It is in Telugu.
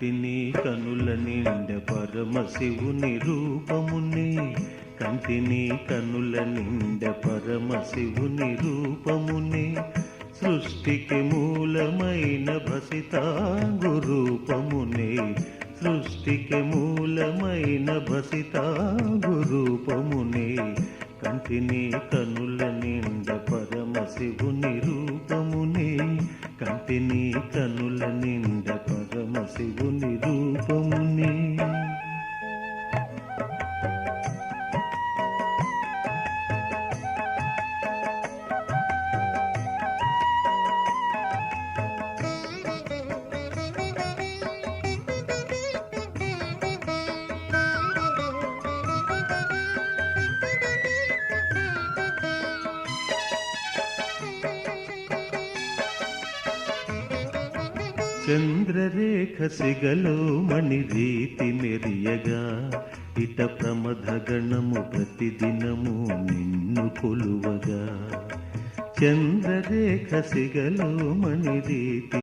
కంటిని కనుల నిండ పరమశివుని రూపముని, కంటిని కనుల నిండ పరమశివుని రూపముని, సృష్టికి మూలమైన భసితాంగు రూపముని, సృష్టికి మూలమైన భసితాంగు రూపముని, కంటిని కనుల నిండ పరమశివుని రూపముని, కంటిని కనుల నిండ పరమశివుని రూపముని. చంద్రరేఖ సిగలో మణిరీతి మెరియగా, ఇట ప్రమథ గణము ప్రతిదినము నిన్ను కొలువగా. చంద్రరేఖ సిగలో మణిరీతి